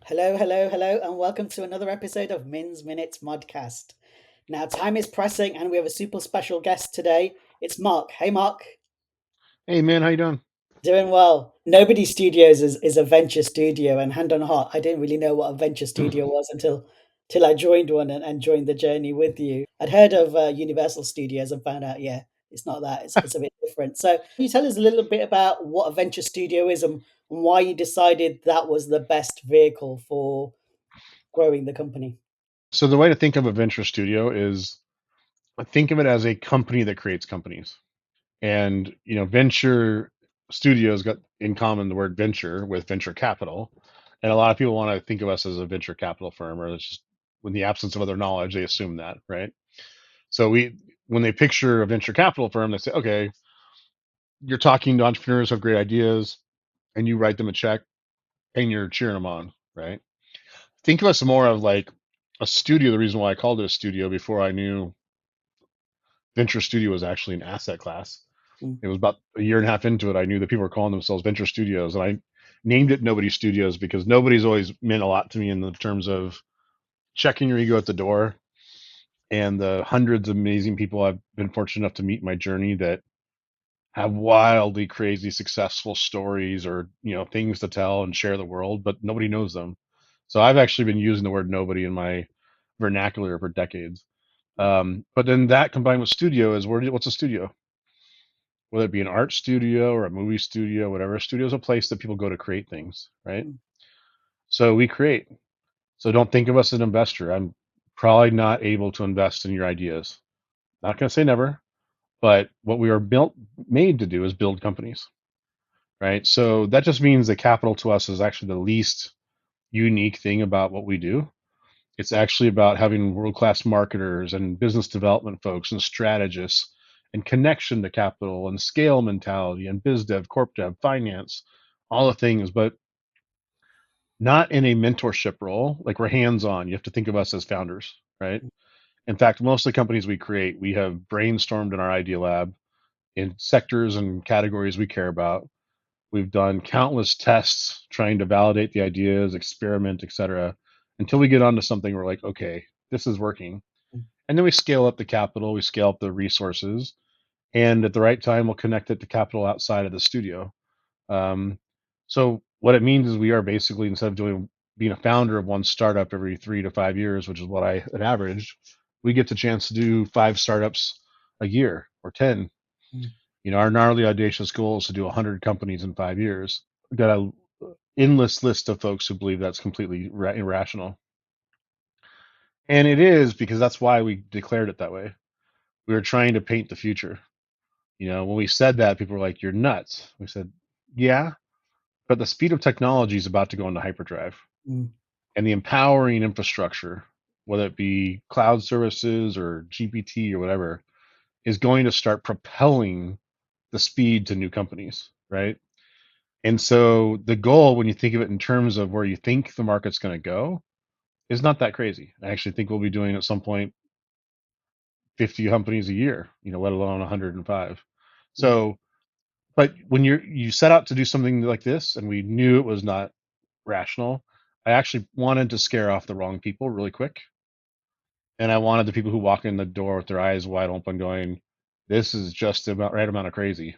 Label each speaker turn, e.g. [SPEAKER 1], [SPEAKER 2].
[SPEAKER 1] Hello, hello, hello, and welcome to another episode of Min's Minutes Modcast. Now, time is pressing, and we have a super special guest today. It's Mark. Hey, Mark.
[SPEAKER 2] Hey man, how you doing?
[SPEAKER 1] Doing well. Nobody Studios is a venture studio, and hand on heart, I didn't really know what a venture studio was until I joined one and joined the journey with you. I'd heard of Universal Studios and found out, yeah, it's not that. It's a bit different. So, can you tell us a little bit about what a venture studio is and why you decided that was the best vehicle for growing the company?
[SPEAKER 2] So the way to think of a venture studio is think of it as a company that creates companies. And venture studios got in common the word venture with venture capital. And a lot of people want to think of us as a venture capital firm, or it's just in the absence of other knowledge, they assume that, right? So when they picture a venture capital firm, they say, okay, you're talking to entrepreneurs who have great ideas, and you write them a check, and you're cheering them on, right? Think of us more of like a studio. The reason why I called it a studio before I knew venture studio was actually an asset class.
[SPEAKER 1] Mm,
[SPEAKER 2] It was about a year and a half into it. I knew that people were calling themselves venture studios, and I named it Nobody Studios because nobody's always meant a lot to me in the terms of checking your ego at the door and the hundreds of amazing people I've been fortunate enough to meet in my journey that have wildly crazy successful stories or things to tell and share the world, but nobody knows them. So I've actually been using the word nobody in my vernacular for decades. But then that combined with studio is what's a studio? Whether it be an art studio or a movie studio, whatever. A studio is a place that people go to create things, right?
[SPEAKER 1] mm,
[SPEAKER 2] So we create. So don't think of us as an investor. I'm probably not able to invest in your ideas. Not going to say never, but what we are made to do is build companies, right? So that just means that capital to us is actually the least unique thing about what we do. It's actually about having world class marketers and business development folks and strategists and connection to capital and scale mentality and biz dev, corp dev, finance, all the things, but not in a mentorship role. Like we're hands on. You have to think of us as founders, right? In fact, most of the companies we create, we have brainstormed in our idea lab in sectors and categories we care about. We've done countless tests trying to validate the ideas, experiment, etc., until we get onto something we're like, okay, this is working.
[SPEAKER 1] mm,
[SPEAKER 2] And then we scale up the capital, we scale up the resources, and at the right time, we'll connect it to capital outside of the studio. Um, so what it means is we are basically, instead of doing being a founder of one startup every 3 to 5 years, which is what I had averaged, we get the chance to do 5 startups a year or 10.
[SPEAKER 1] mm,
[SPEAKER 2] Our gnarly audacious goal is to do 100 companies in 5 years. We've got a endless list of folks who believe that's completely irrational. And it is because that's why we declared it that way. We were trying to paint the future. When we said that, people were like, "You're nuts." We said, "Yeah, but the speed of technology is about to go into hyperdrive,
[SPEAKER 1] mm,
[SPEAKER 2] and the empowering infrastructure, whether it be cloud services or GPT or whatever, is going to start propelling the speed to new companies, right?" And so the goal, when you think of it in terms of where you think the market's going to go, is not that crazy. I actually think we'll be doing at some point 50 companies a year, let alone 105.
[SPEAKER 1] mm,
[SPEAKER 2] So, but when you set out to do something like this, and we knew it was not rational, I actually wanted to scare off the wrong people really quick, and I wanted the people who walk in the door with their eyes wide open, going, "This is just about right amount of crazy."